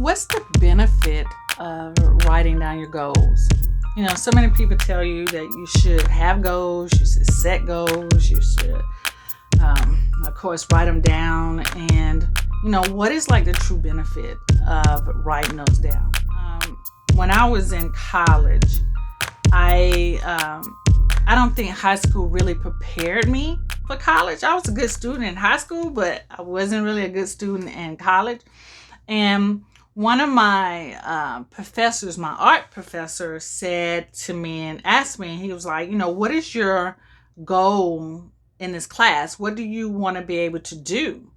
What's the benefit of writing down your goals? So many people tell you that you should have goals, you should set goals, you should, of course, write them down. And, what is like the true benefit of writing those down? When I was in college, I don't think high school really prepared me for college. I was a good student in high school, but I wasn't really a good student in college. And one of my professors, my art professor, said to me and asked me, he was like, what is your goal in this class? What do you want to be able to do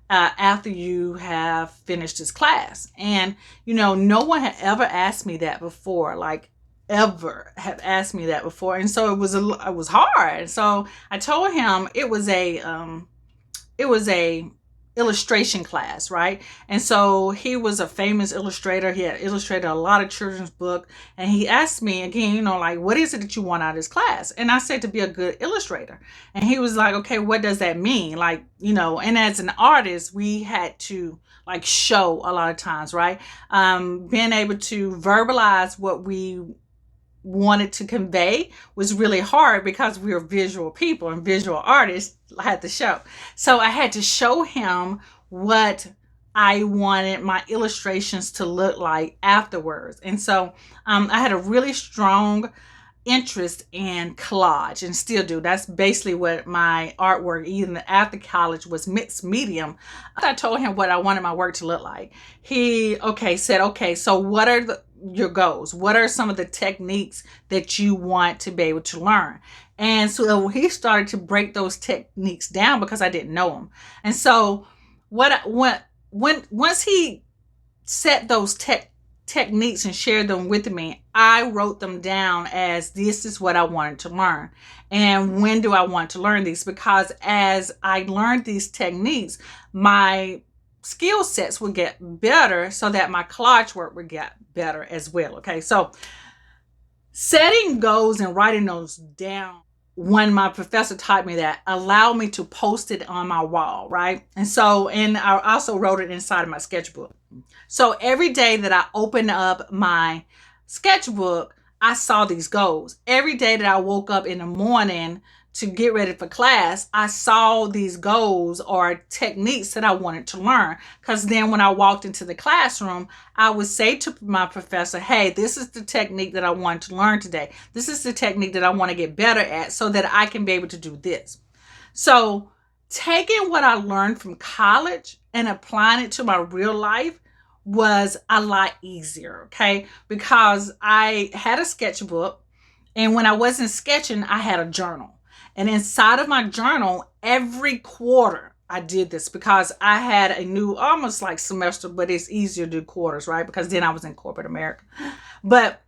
after you have finished this class? And, no one had ever asked me that before, ever have asked me that before. And so it was hard. So I told him it was a illustration class, right? And so he was a famous illustrator. He had illustrated a lot of children's books. And he asked me again, what is it that you want out of this class? And I said to be a good illustrator. And he was like, okay, what does that mean? And as an artist, we had to show a lot of times, right? Being able to verbalize what we wanted to convey was really hard because we were visual people and visual artists had to show. So I had to show him what I wanted my illustrations to look like afterwards. And so I had a really strong interest in collage and still do. That's basically what my artwork, even after college, was mixed medium. I told him what I wanted my work to look like. He said, so what are your goals? What are some of the techniques that you want to be able to learn? And so he started to break those techniques down because I didn't know them. And so once he set those techniques and shared them with me, I wrote them down as this is what I wanted to learn. And when do I want to learn these? Because as I learned these techniques, my skill sets would get better so that my collage work would get better as well. Okay, so setting goals and writing those down, when my professor taught me that, allowed me to post it on my wall, right? And I also wrote it inside of my sketchbook. So every day that I opened up my sketchbook, I saw these goals. Every day that I woke up in the morning to get ready for class, I saw these goals or techniques that I wanted to learn. Because then when I walked into the classroom, I would say to my professor, hey, this is the technique that I want to learn today. This is the technique that I want to get better at so that I can be able to do this. So taking what I learned from college and applying it to my real life was a lot easier, okay? Because I had a sketchbook, and when I wasn't sketching, I had a journal. And inside of my journal, every quarter, I did this because I had a new, almost like semester, but it's easier to do quarters, right? Because then I was in corporate America. But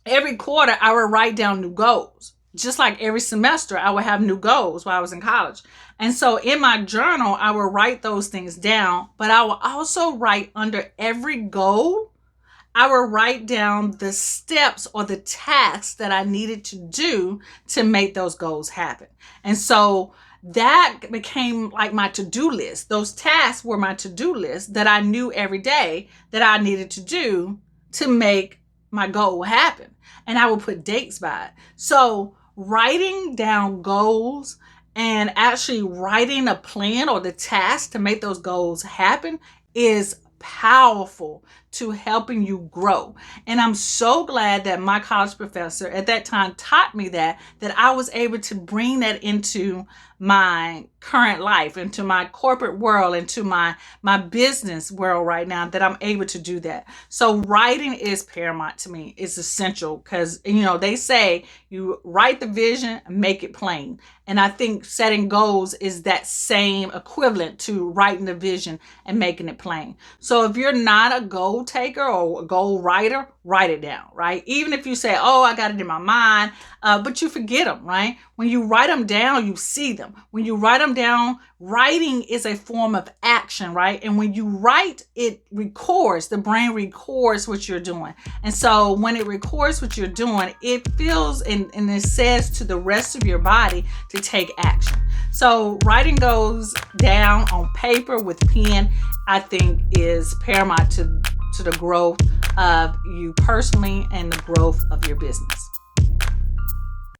every quarter, I would write down new goals. Just like every semester, I would have new goals while I was in college. And so in my journal, I would write those things down, but I would also write under every goal, I would write down the steps or the tasks that I needed to do to make those goals happen. And so that became like my to-do list. Those tasks were my to-do list that I knew every day that I needed to do to make my goal happen. And I would put dates by it. So writing down goals and actually writing a plan or the task to make those goals happen is powerful to helping you grow. And I'm so glad that my college professor at that time taught me that I was able to bring that into my current life, into my corporate world, into my business world right now, that I'm able to do that. So writing is paramount to me. It's essential because, they say you write the vision, make it plain. And I think setting goals is that same equivalent to writing the vision and making it plain. So if you're not a goal taker or a goal writer, write it down, right? Even if you say, oh, I got it in my mind, but you forget them, right? When you write them down, you see them. When you write them down, writing is a form of action, right? And when you write, it records, the brain records what you're doing. And so when it records what you're doing, it feels and it says to the rest of your body to take action. So writing goes down on paper with pen, I think is paramount to the growth of you personally and the growth of your business.